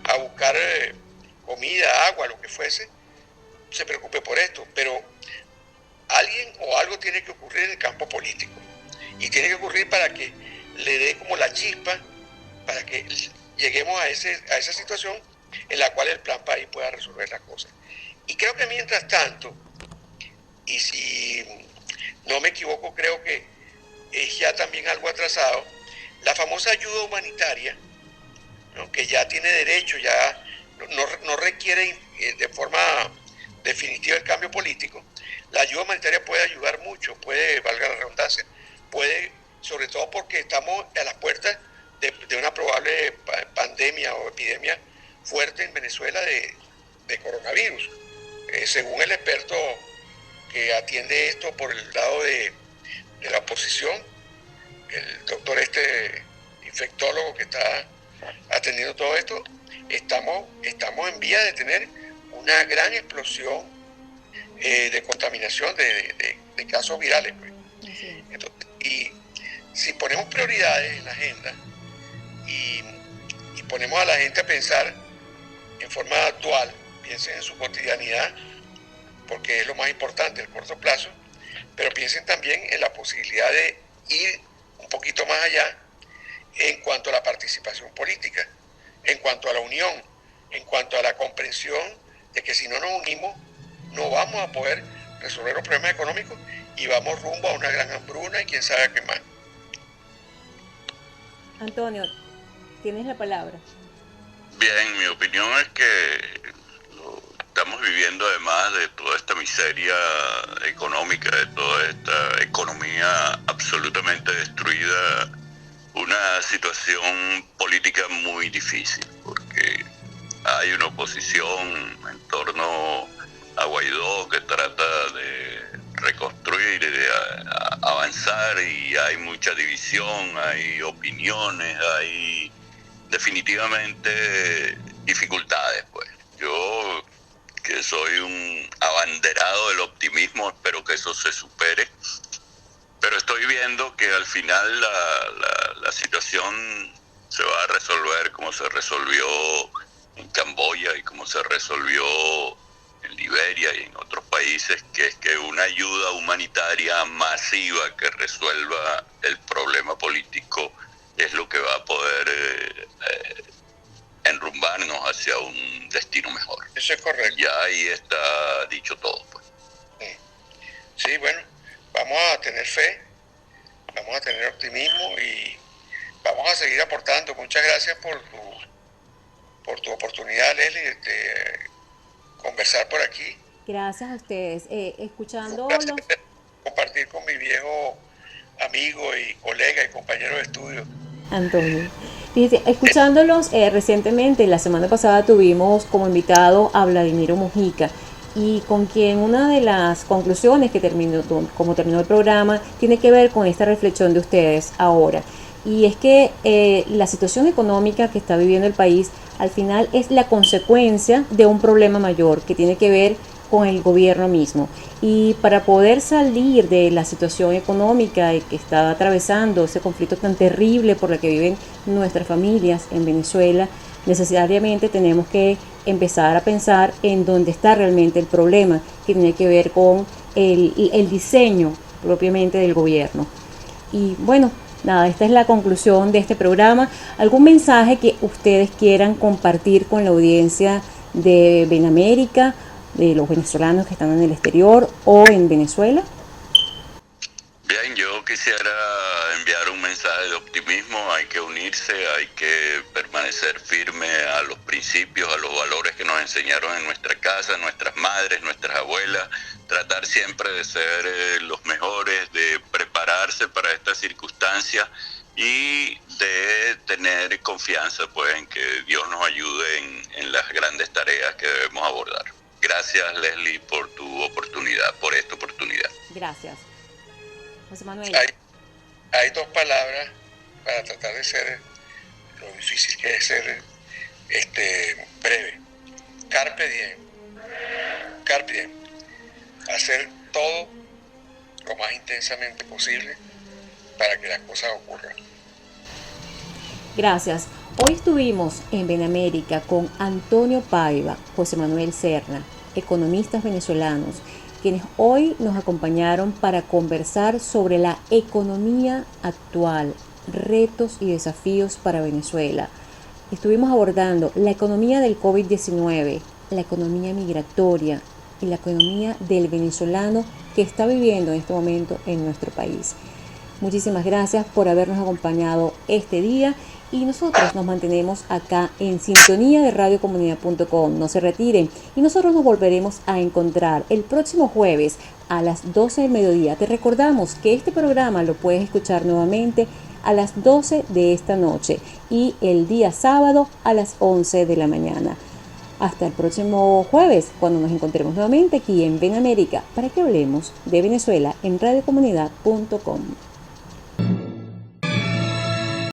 a buscar comida, agua, lo que fuese, se preocupe por esto, pero alguien o algo tiene que ocurrir en el campo político y tiene que ocurrir para que le dé como la chispa para que lleguemos a esa situación en la cual el plan país pueda resolver las cosas. Y creo que mientras tanto, y si no me equivoco, creo que es ya también algo atrasado, la famosa ayuda humanitaria, ¿no? Que ya tiene derecho, ya no requiere de forma definitiva el cambio político. La ayuda humanitaria puede ayudar mucho, valga la redundancia, sobre todo porque estamos a las puertas de una probable pandemia o epidemia fuerte en Venezuela de coronavirus. Según el experto que atiende esto por el lado de la oposición, el doctor infectólogo que está atendiendo todo esto, estamos en vía de tener una gran explosión de contaminación de casos virales, pues. Entonces, y si ponemos prioridades en la agenda y ponemos a la gente a pensar en forma actual, piensen en su cotidianidad, porque es lo más importante, el corto plazo, pero piensen también en la posibilidad de ir un poquito más allá en cuanto a la participación política, en cuanto a la unión, en cuanto a la comprensión de que si no nos unimos no vamos a poder resolver los problemas económicos y vamos rumbo a una gran hambruna y quién sabe qué más. Antonio, tienes la palabra. Bien, mi opinión es que estamos viviendo, además de toda esta miseria económica, de toda esta economía absolutamente destruida, una situación política muy difícil, porque hay una oposición en torno a Guaidó que trata de reconstruir, de avanzar, y hay mucha división, hay opiniones, hay definitivamente dificultades, pues. Yo, que soy un abanderado del optimismo, espero que eso se supere, pero estoy viendo que al final la situación se va a resolver como se resolvió en Camboya y como se resolvió en Liberia y en otros países, que es que una ayuda humanitaria masiva que resuelva el problema político es lo que va a poder enrumbarnos hacia un destino mejor. Eso es correcto. Ya ahí está dicho todo, pues. Sí, bueno, vamos a tener fe, vamos a tener optimismo y vamos a seguir aportando. Muchas gracias por tu oportunidad, Leslie, de conversar por aquí. Gracias a ustedes. Escuchando compartir con mi viejo amigo y colega y compañero de estudio, Antonio. Fíjate, escuchándolos recientemente, la semana pasada tuvimos como invitado a Vladimiro Mujica, y con quien una de las conclusiones que terminó el programa tiene que ver con esta reflexión de ustedes ahora. Y es que la situación económica que está viviendo el país al final es la consecuencia de un problema mayor que tiene que ver con el gobierno mismo. Y para poder salir de la situación económica que está atravesando ese conflicto tan terrible por el que viven nuestras familias en Venezuela, necesariamente tenemos que empezar a pensar en dónde está realmente el problema, que tiene que ver con el diseño propiamente del gobierno. Y bueno, nada, esta es la conclusión de este programa. ¿Algún mensaje que ustedes quieran compartir con la audiencia de Benamérica, de los venezolanos que están en el exterior o en Venezuela? Bien, yo quisiera enviar un mensaje de optimismo. Hay que unirse, hay que permanecer firme a los principios, a los valores que nos enseñaron en nuestra casa, nuestras madres, nuestras abuelas, tratar siempre de ser los mejores, de prepararse para estas circunstancias y de tener confianza, pues, en que Dios nos ayude en las grandes tareas que debemos abordar. Gracias, Leslie, por tu oportunidad, por esta oportunidad. Gracias. José Manuel. Hay dos palabras para tratar de ser lo difícil que es ser breve. Carpe diem. Carpe diem. Hacer todo lo más intensamente posible para que las cosas ocurran. Gracias. Hoy estuvimos en Benamérica con Antonio Paiva, José Manuel Serna, economistas venezolanos, quienes hoy nos acompañaron para conversar sobre la economía actual, retos y desafíos para Venezuela. Estuvimos abordando la economía del COVID-19, la economía migratoria y la economía del venezolano que está viviendo en este momento en nuestro país. Muchísimas gracias por habernos acompañado este día y nosotros nos mantenemos acá en sintonía de radiocomunidad.com. No se retiren y nosotros nos volveremos a encontrar el próximo jueves a las 12 del mediodía. Te recordamos que este programa lo puedes escuchar nuevamente a las 12 de esta noche y el día sábado a las 11 de la mañana. Hasta el próximo jueves, cuando nos encontremos nuevamente aquí en Benamérica para que hablemos de Venezuela en radiocomunidad.com.